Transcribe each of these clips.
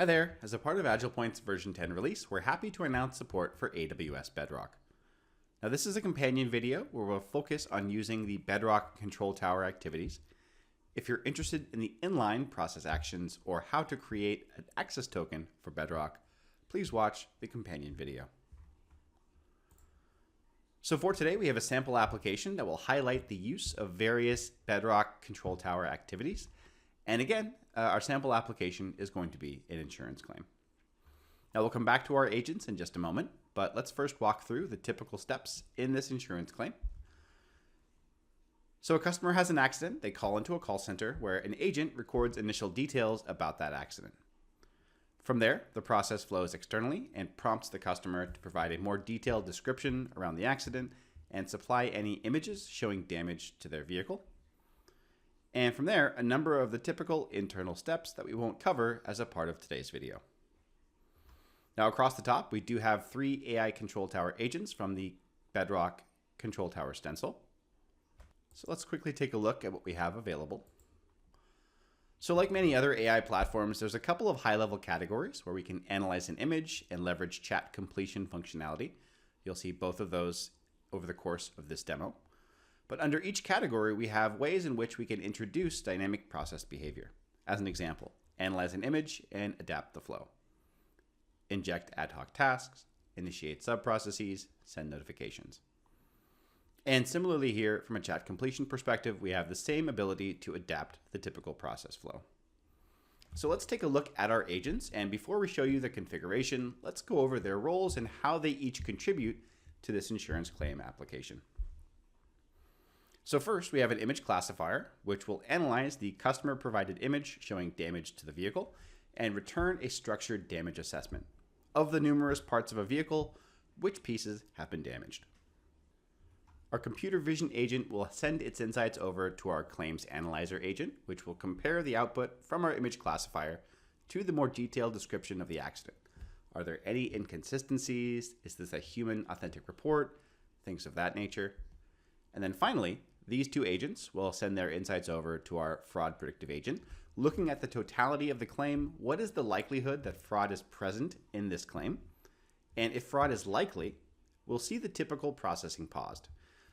Hi there, as a part of AgilePoint's version 10 release, we're happy to announce support for AWS Bedrock. Now this is a companion video where we'll focus on using the Bedrock control tower activities. If you're interested in the inline process actions or how to create an access token for Bedrock, please watch the companion video. So for today, we have a sample application that will highlight the use of various Bedrock control tower activities. And again, our sample application is going to be an insurance claim. Now we'll come back to our agents in just a moment, but let's first walk through the typical steps in this insurance claim. So a customer has an accident, they call into a call center where an agent records initial details about that accident. From there, the process flows externally and prompts the customer to provide a more detailed description around the accident and supply any images showing damage to their vehicle. And from there, a number of the typical internal steps that we won't cover as a part of today's video. Now across the top, we do have 3 AI control tower agents from the Bedrock control tower stencil. So let's quickly take a look at what we have available. So like many other AI platforms, there's a couple of high-level categories where we can analyze an image and leverage chat completion functionality. You'll see both of those over the course of this demo. But under each category, we have ways in which we can introduce dynamic process behavior. As an example, analyze an image and adapt the flow. Inject ad hoc tasks, initiate sub-processes, send notifications. And similarly here, from a chat completion perspective, we have the same ability to adapt the typical process flow. So let's take a look at our agents, and before we show you the configuration, let's go over their roles and how they each contribute to this insurance claim application. So first, we have an image classifier, which will analyze the customer-provided image showing damage to the vehicle and return a structured damage assessment. Of the numerous parts of a vehicle, which pieces have been damaged? Our computer vision agent will send its insights over to our claims analyzer agent, which will compare the output from our image classifier to the more detailed description of the accident. Are there any inconsistencies? Is this a human authentic report? Things of that nature. And then finally, these 2 agents will send their insights over to our fraud predictive agent, looking at the totality of the claim. What is the likelihood that fraud is present in this claim? And if fraud is likely, we'll see the typical processing paused.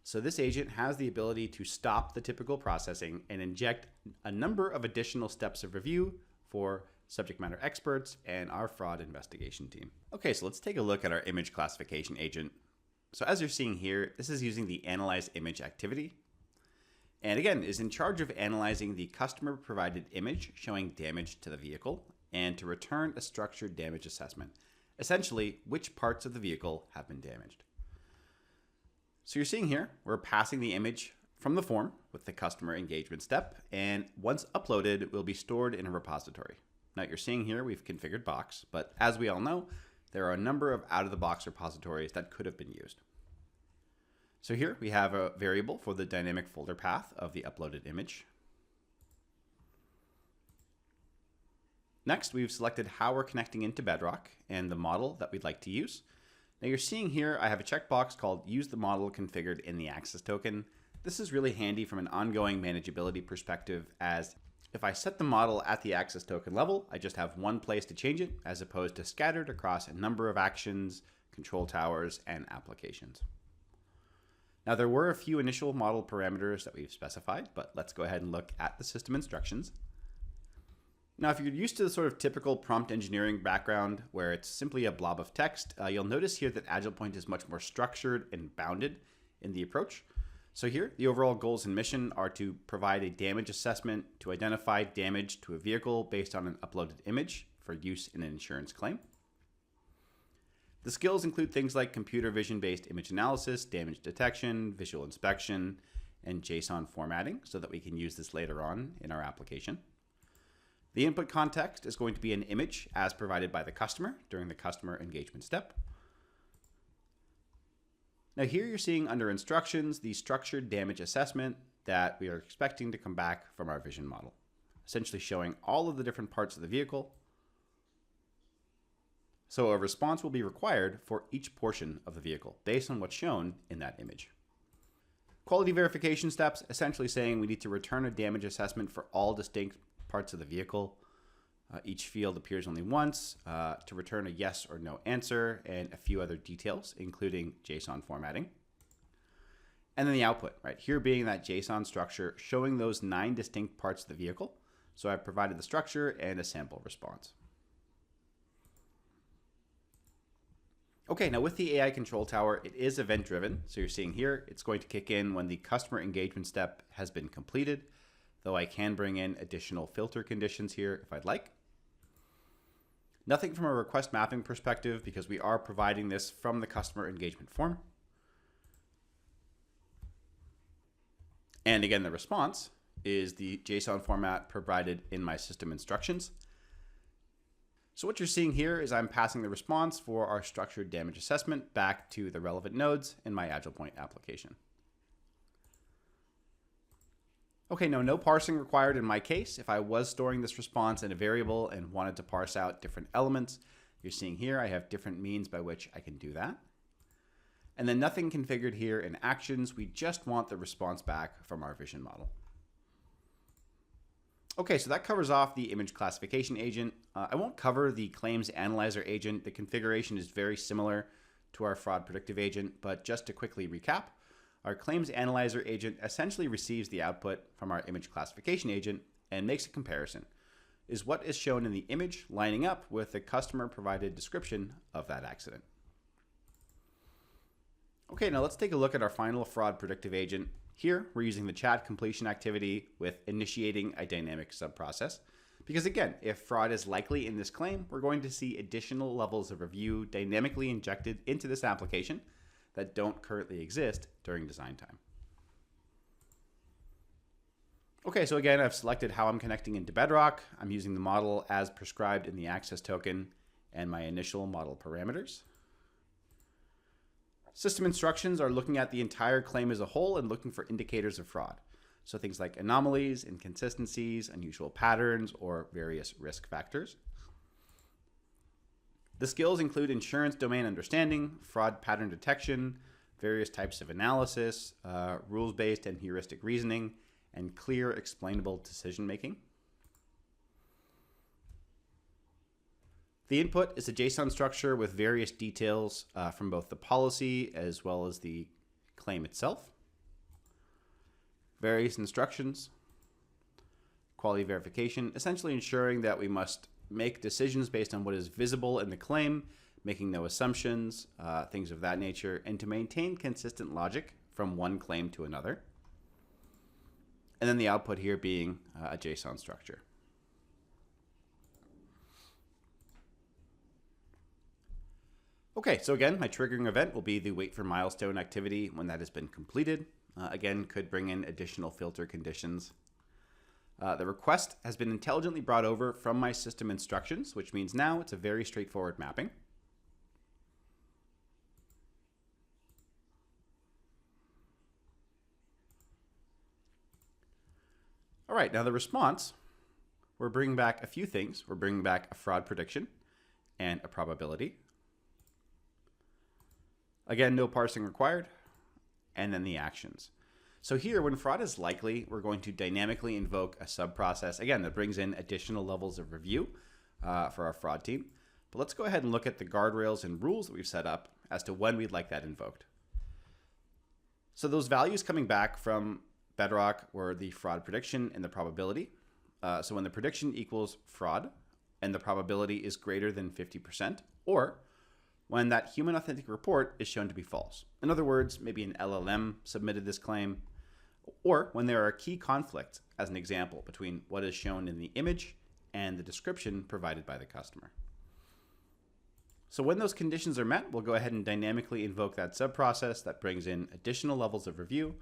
So this agent has the ability to stop the typical processing and inject a number of additional steps of review for subject matter experts and our fraud investigation team. Okay, so let's take a look at our image classification agent. So as you're seeing here, this is using the analyze image activity. And again, is in charge of analyzing the customer provided image showing damage to the vehicle and to return a structured damage assessment. Essentially, which parts of the vehicle have been damaged. So you're seeing here, we're passing the image from the form with the customer engagement step, and once uploaded, it will be stored in a repository. Now you're seeing here, we've configured Box, but as we all know, there are a number of out-of-the-box repositories that could have been used. So here we have a variable for the dynamic folder path of the uploaded image. Next, we've selected how we're connecting into Bedrock and the model that we'd like to use. Now you're seeing here, I have a checkbox called Use the Model configured in the access token. This is really handy from an ongoing manageability perspective, as if I set the model at the access token level, I just have one place to change it, as opposed to scattered across a number of actions, control towers, and applications. Now there were a few initial model parameters that we've specified, but let's go ahead and look at the system instructions. Now, if you're used to the sort of typical prompt engineering background where it's simply a blob of text, you'll notice here that AgilePoint is much more structured and bounded in the approach. So here, the overall goals and mission are to provide a damage assessment to identify damage to a vehicle based on an uploaded image for use in an insurance claim. The skills include things like computer vision-based image analysis, damage detection, visual inspection, and JSON formatting so that we can use this later on in our application. The input context is going to be an image as provided by the customer during the customer engagement step. Now here you're seeing under instructions the structured damage assessment that we are expecting to come back from our vision model, essentially showing all of the different parts of the vehicle. So a response will be required for each portion of the vehicle based on what's shown in that image. Quality verification steps, essentially saying we need to return a damage assessment for all distinct parts of the vehicle. Each field appears only once to return a yes or no answer, and a few other details, including JSON formatting. And then the output, right? Here being that JSON structure showing those 9 distinct parts of the vehicle. So I've provided the structure and a sample response. Okay, now with the AI control tower, it is event driven. So you're seeing here, it's going to kick in when the customer engagement step has been completed, though I can bring in additional filter conditions here if I'd like. Nothing from a request mapping perspective because we are providing this from the customer engagement form. And again, the response is the JSON format provided in my system instructions. So what you're seeing here is I'm passing the response for our structured damage assessment back to the relevant nodes in my AgilePoint application. Okay, no parsing required in my case. If I was storing this response in a variable and wanted to parse out different elements, you're seeing here I have different means by which I can do that. And then nothing configured here in actions. We just want the response back from our vision model. Okay, so that covers off the image classification agent. I won't cover the claims analyzer agent. The configuration is very similar to our fraud predictive agent, but just to quickly recap, our claims analyzer agent essentially receives the output from our image classification agent and makes a comparison. Is what is shown in the image lining up with the customer provided description of that accident? Okay, now let's take a look at our final fraud predictive agent. Here, we're using the chat completion activity with initiating a dynamic subprocess. Because again, if fraud is likely in this claim, we're going to see additional levels of review dynamically injected into this application that don't currently exist during design time. Okay, so again, I've selected how I'm connecting into Bedrock. I'm using the model as prescribed in the access token and my initial model parameters. System instructions are looking at the entire claim as a whole and looking for indicators of fraud. So things like anomalies, inconsistencies, unusual patterns, or various risk factors. The skills include insurance domain understanding, fraud pattern detection, various types of analysis, rules-based and heuristic reasoning, and clear, explainable decision-making. The input is a JSON structure with various details from both the policy as well as the claim itself. Various instructions, quality verification, essentially ensuring that we must make decisions based on what is visible in the claim, making no assumptions, things of that nature, and to maintain consistent logic from one claim to another. And then the output here being a JSON structure. Okay, so again, my triggering event will be the wait for milestone activity when that has been completed. Again, could bring in additional filter conditions. The request has been intelligently brought over from my system instructions, which means now it's a very straightforward mapping. All right, now the response, we're bringing back a few things. We're bringing back a fraud prediction and a probability. Again, no parsing required. And then the actions. So here, when fraud is likely, we're going to dynamically invoke a subprocess, again, that brings in additional levels of review for our fraud team. But let's go ahead and look at the guardrails and rules that we've set up as to when we'd like that invoked. So those values coming back from Bedrock were the fraud prediction and the probability. So when the prediction equals fraud and the probability is greater than 50%, or when that human authentic report is shown to be false. In other words, maybe an LLM submitted this claim, or when there are key conflicts, as an example, between what is shown in the image and the description provided by the customer. So when those conditions are met, we'll go ahead and dynamically invoke that subprocess that brings in additional levels of review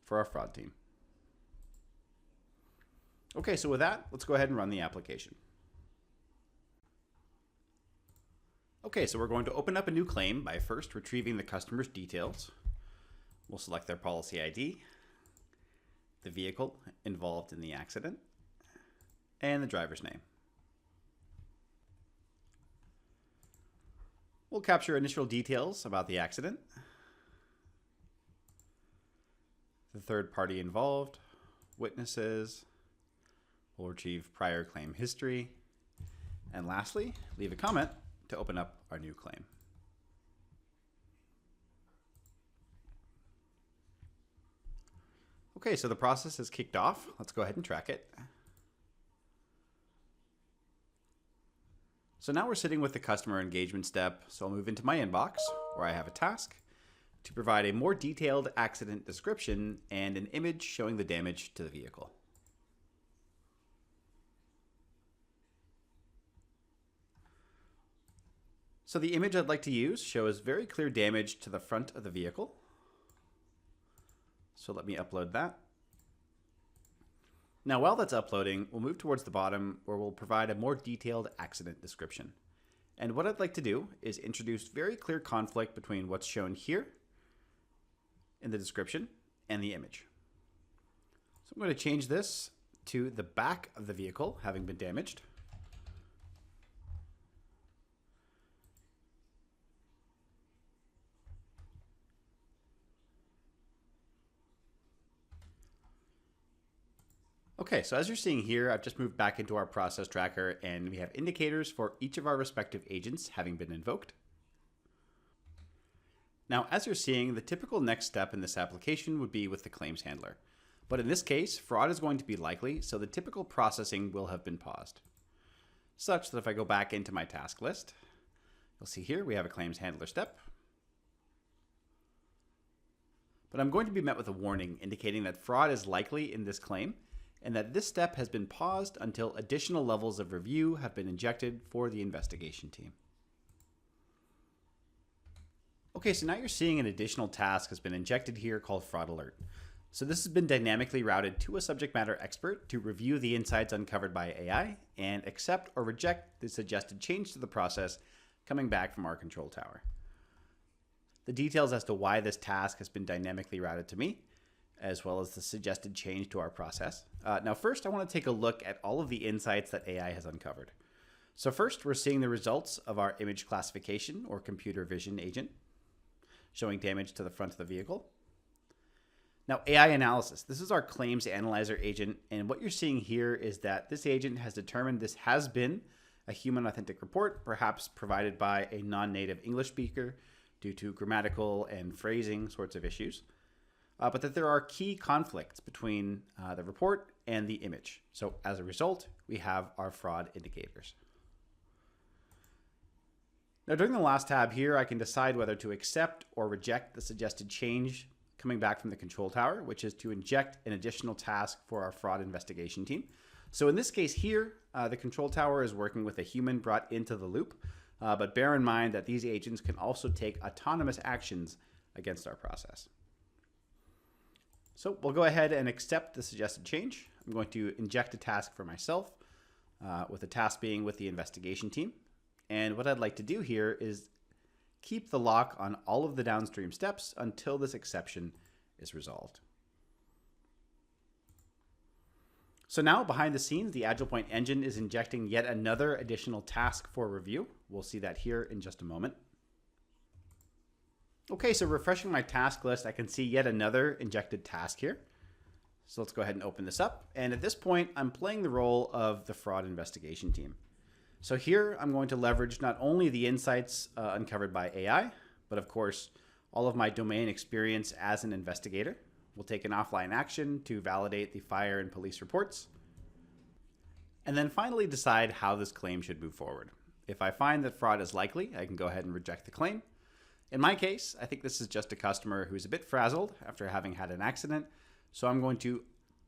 for our fraud team. Okay, so with that, let's go ahead and run the application. Okay, so we're going to open up a new claim by first retrieving the customer's details. We'll select their policy ID, the vehicle involved in the accident, and the driver's name. We'll capture initial details about the accident, the third party involved, witnesses. We'll retrieve prior claim history, And lastly, leave a comment to open up our new claim. Okay, so the process is kicked off. Let's go ahead and track it. So now we're sitting with the customer engagement step. So I'll move into my inbox where I have a task to provide a more detailed accident description and an image showing the damage to the vehicle. So the image I'd like to use shows very clear damage to the front of the vehicle. So let me upload that. Now, while that's uploading, we'll move towards the bottom where we'll provide a more detailed accident description. And what I'd like to do is introduce very clear conflict between what's shown here in the description and the image. So I'm going to change this to the back of the vehicle having been damaged. Okay, so as you're seeing here, I've just moved back into our process tracker and we have indicators for each of our respective agents having been invoked. Now, as you're seeing, the typical next step in this application would be with the claims handler. But in this case, fraud is going to be likely, so the typical processing will have been paused. Such that if I go back into my task list, you'll see here we have a claims handler step. But I'm going to be met with a warning indicating that fraud is likely in this claim, and that this step has been paused until additional levels of review have been injected for the investigation team. Okay, so now you're seeing an additional task has been injected here called Fraud Alert. So this has been dynamically routed to a subject matter expert to review the insights uncovered by AI and accept or reject the suggested change to the process coming back from our control tower. The details as to why this task has been dynamically routed to me, as well as the suggested change to our process. Now first, I want to take a look at all of the insights that AI has uncovered. So first, we're seeing the results of our image classification or computer vision agent, showing damage to the front of the vehicle. Now AI analysis, this is our claims analyzer agent, and what you're seeing here is that this agent has determined this has been a human authentic report, perhaps provided by a non-native English speaker due to grammatical and phrasing sorts of issues. But that there are key conflicts between the report and the image. So as a result, we have our fraud indicators. Now during the last tab here, I can decide whether to accept or reject the suggested change coming back from the control tower, which is to inject an additional task for our fraud investigation team. So in this case here, the control tower is working with a human brought into the loop, but bear in mind that these agents can also take autonomous actions against our process. So we'll go ahead and accept the suggested change. I'm going to inject a task for myself, with the task being with the investigation team. And what I'd like to do here is keep the lock on all of the downstream steps until this exception is resolved. So now behind the scenes, the AgilePoint engine is injecting yet another additional task for review. We'll see that here in just a moment. Okay, so refreshing my task list, I can see yet another injected task here. So let's go ahead and open this up. And at this point, I'm playing the role of the fraud investigation team. So here, I'm going to leverage not only the insights uncovered by AI, but of course, all of my domain experience as an investigator. We'll take an offline action to validate the fire and police reports. And then finally decide how this claim should move forward. If I find that fraud is likely, I can go ahead and reject the claim. In my case, I think this is just a customer who's a bit frazzled after having had an accident, so I'm going to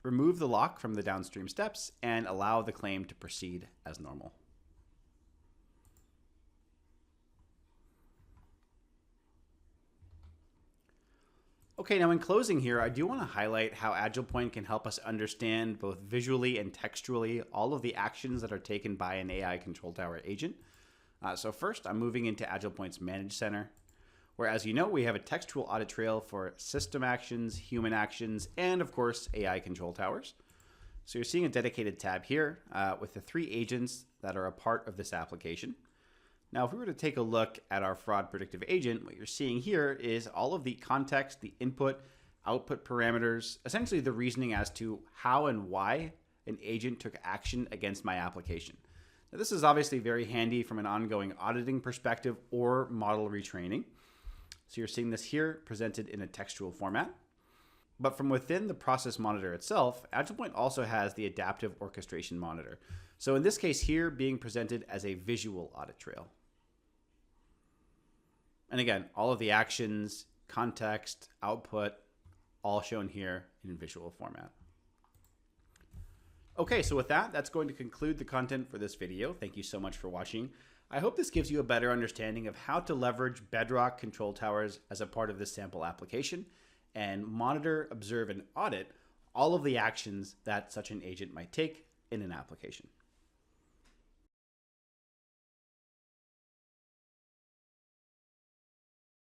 remove the lock from the downstream steps and allow the claim to proceed as normal. Okay, now in closing here, I do want to highlight how AgilePoint can help us understand both visually and textually all of the actions that are taken by an AI control tower agent. So first, I'm moving into AgilePoint's Manage Center, where, as you know, we have a textual audit trail for system actions, human actions, and of course, AI control towers. So you're seeing a dedicated tab here with the 3 agents that are a part of this application. Now, if we were to take a look at our fraud predictive agent, what you're seeing here is all of the context, the input, output parameters, essentially the reasoning as to how and why an agent took action against my application. Now, this is obviously very handy from an ongoing auditing perspective or model retraining. So you're seeing this here presented in a textual format. But from within the process monitor itself, AgilePoint also has the adaptive orchestration monitor. So in this case here, being presented as a visual audit trail. And again, all of the actions, context, output, all shown here in visual format. Okay, so with that, that's going to conclude the content for this video. Thank you so much for watching. I hope this gives you a better understanding of how to leverage Bedrock control towers as a part of this sample application and monitor, observe, and audit all of the actions that such an agent might take in an application.